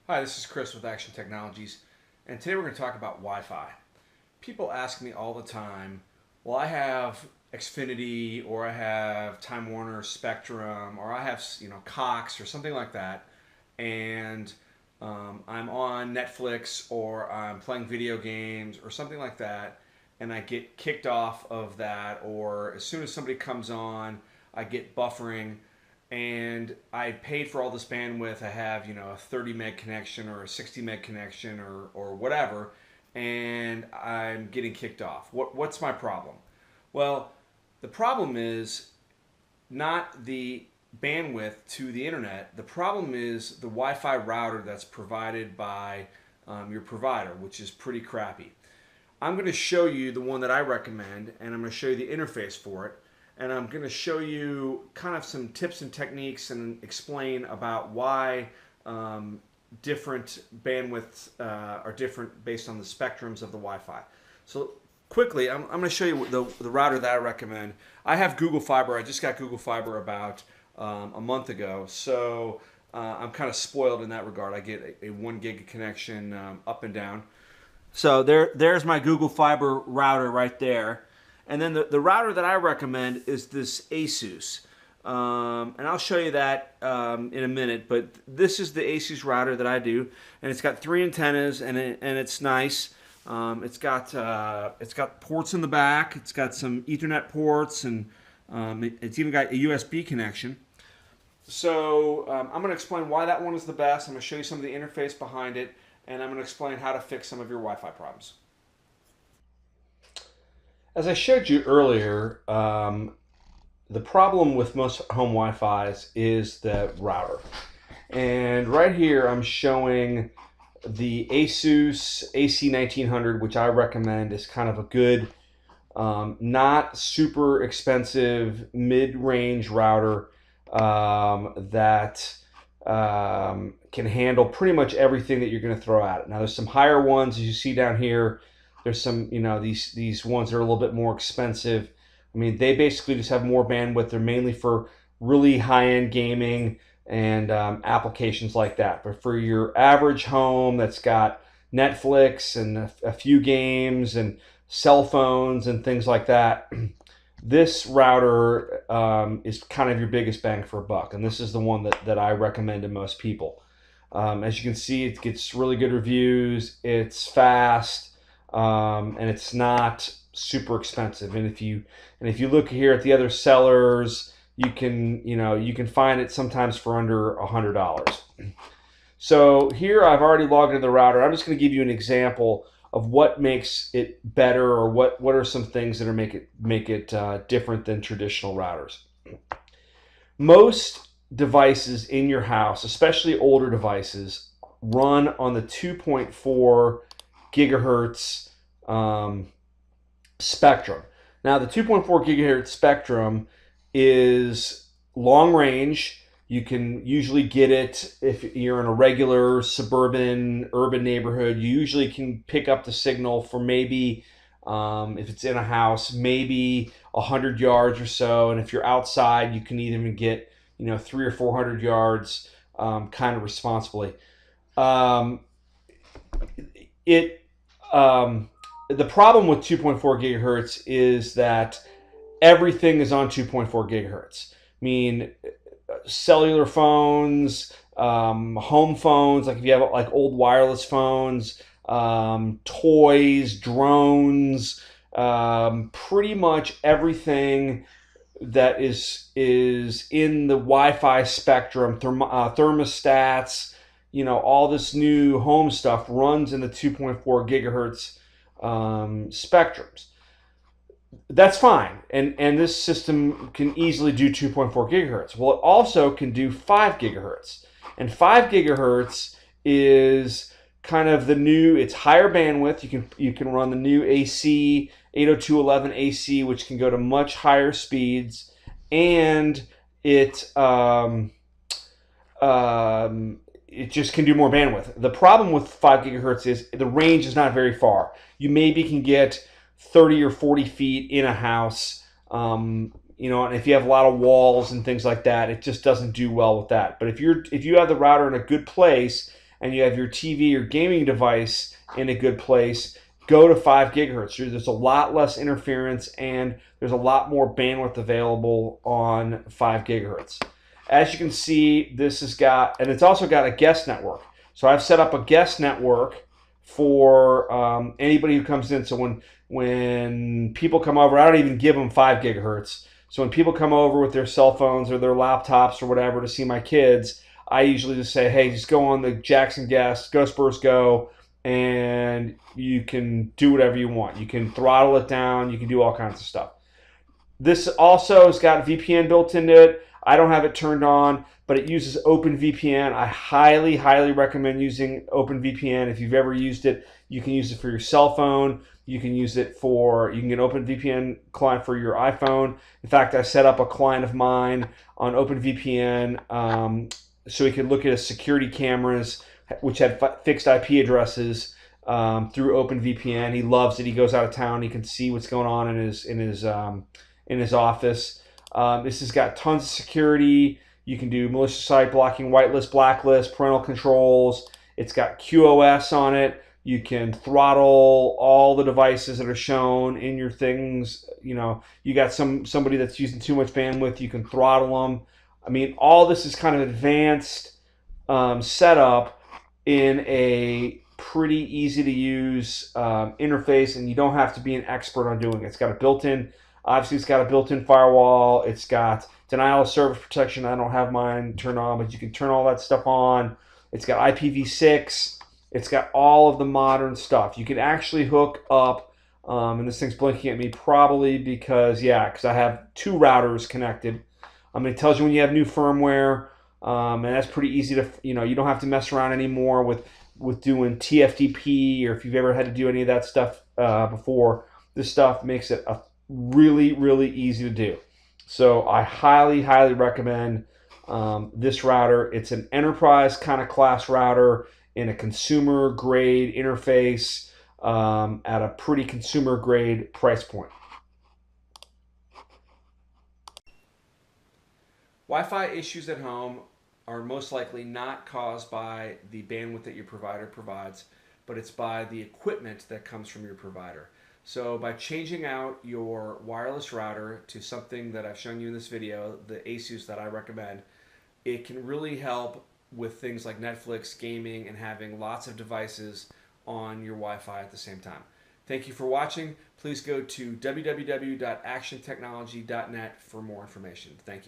Hi, this is Chris with Action Technologies, and today we're going to talk about Wi-Fi. People ask me all the time, well, I have Xfinity, or I have Time Warner Spectrum, or I have Cox or something like that, and I'm on Netflix or I'm playing video games or something like that, and I get kicked off of that, or as soon as somebody comes on, I get buffering, and I paid for all this bandwidth. I have a 30 meg connection or a 60 meg connection or whatever, and I'm getting kicked off. What's my problem? Well, the problem is not the bandwidth to the internet. The problem is the Wi-Fi router that's provided by your provider, which is pretty crappy. I'm going to show you the one that I recommend, and I'm going to show you the interface for it, and I'm going to show you kind of some tips and techniques and explain about why different bandwidths are different based on the spectrums of the Wi-Fi. So quickly, I'm going to show you the router that I recommend. I have Google Fiber. I just got Google Fiber about a month ago, so I'm kind of spoiled in that regard. I get a 1 gig connection up and down. So there's my Google Fiber router right there. And then the router that I recommend is this ASUS. And I'll show you that in a minute. But this is the ASUS router that I do. And it's got 3 antennas, and it's nice. It's got ports in the back. It's got some Ethernet ports, and it's even got a USB connection. So I'm going to explain why that one is the best. I'm going to show you some of the interface behind it, and I'm going to explain how to fix some of your Wi-Fi problems. As I showed you earlier, the problem with most home Wi-Fi's is the router. And right here I'm showing the ASUS AC1900, which I recommend is kind of a good, not super expensive, mid-range router that can handle pretty much everything that you're going to throw at it. Now there's some higher ones, as you see down here. There's some, these ones that are a little bit more expensive. I mean, they basically just have more bandwidth. They're mainly for really high-end gaming and applications like that. But for your average home that's got Netflix and a few games and cell phones and things like that, this router is kind of your biggest bang for a buck. And this is the one that I recommend to most people. As you can see, it gets really good reviews. It's fast. And it's not super expensive. And if you look here at the other sellers, you can find it sometimes for under $100. So here I've already logged into the router. I'm just going to give you an example of what makes it better, or what are some things that make it different than traditional routers. Most devices in your house, especially older devices, run on the 2.4 gigahertz spectrum. Now the 2.4 gigahertz spectrum is long range. You can usually get it if you're in a regular suburban urban neighborhood. You usually can pick up the signal for maybe, if it's in a house, maybe 100 yards or so. And if you're outside, you can even get 300 or 400 yards kind of responsibly. The problem with 2.4 gigahertz is that everything is on 2.4 gigahertz. I mean, cellular phones, home phones, like if you have like old wireless phones, toys, drones, pretty much everything that is in the Wi-Fi spectrum, thermostats, all this new home stuff runs in the 2.4 gigahertz spectrums. That's fine, and this system can easily do 2.4 gigahertz. Well, it also can do 5 gigahertz, and 5 gigahertz is kind of the new. It's higher bandwidth. You can run the new AC 802.11 AC, which can go to much higher speeds, and it just can do more bandwidth. The problem with 5 gigahertz is the range is not very far. You maybe can get 30 or 40 feet in a house, and if you have a lot of walls and things like that, it just doesn't do well with that. But if you have the router in a good place and you have your TV or gaming device in a good place, go to 5 gigahertz. There's a lot less interference and there's a lot more bandwidth available on 5 gigahertz. As you can see, this has got, and it's also got a guest network. So I've set up a guest network for anybody who comes in. So when people come over, I don't even give them 5 gigahertz. So when people come over with their cell phones or their laptops or whatever to see my kids, I usually just say, hey, just go on the Jackson Guest, Go Spurs Go, and you can do whatever you want. You can throttle it down. You can do all kinds of stuff. This also has got VPN built into it. I don't have it turned on, but it uses OpenVPN. I highly, highly recommend using OpenVPN. If you've ever used it, you can use it for your cell phone. You can use it for, you can get an OpenVPN client for your iPhone. In fact, I set up a client of mine on OpenVPN so he could look at his security cameras, which had fixed IP addresses through OpenVPN. He loves it. He goes out of town. He can see what's going on in his office. This has got tons of security. You can do malicious site blocking, whitelist, blacklist, parental controls. It's got QoS on it. You can throttle all the devices that are shown in your things. You know, you got somebody that's using too much bandwidth, you can throttle them. I mean, all this is kind of advanced setup in a pretty easy to use interface, and you don't have to be an expert on doing it. It's got a built-in, obviously it's got a built-in firewall. It's got denial of service protection. I don't have mine turned on, but you can turn all that stuff on. It's got IPv6. It's got all of the modern stuff. You can actually hook up, and this thing's blinking at me probably because I have 2 routers connected. It tells you when you have new firmware, and that's pretty easy to, you don't have to mess around anymore with doing TFTP, or if you've ever had to do any of that stuff before. This stuff makes it really, really easy to do. So I highly, highly recommend this router. It's an enterprise kind of class router in a consumer grade interface at a pretty consumer grade price point. Wi-Fi issues at home are most likely not caused by the bandwidth that your provider provides, but it's by the equipment that comes from your provider. So by changing out your wireless router to something that I've shown you in this video, the Asus that I recommend, it can really help with things like Netflix, gaming, and having lots of devices on your Wi-Fi at the same time. Thank you for watching. Please go to www.actiontechnology.net for more information. Thank you.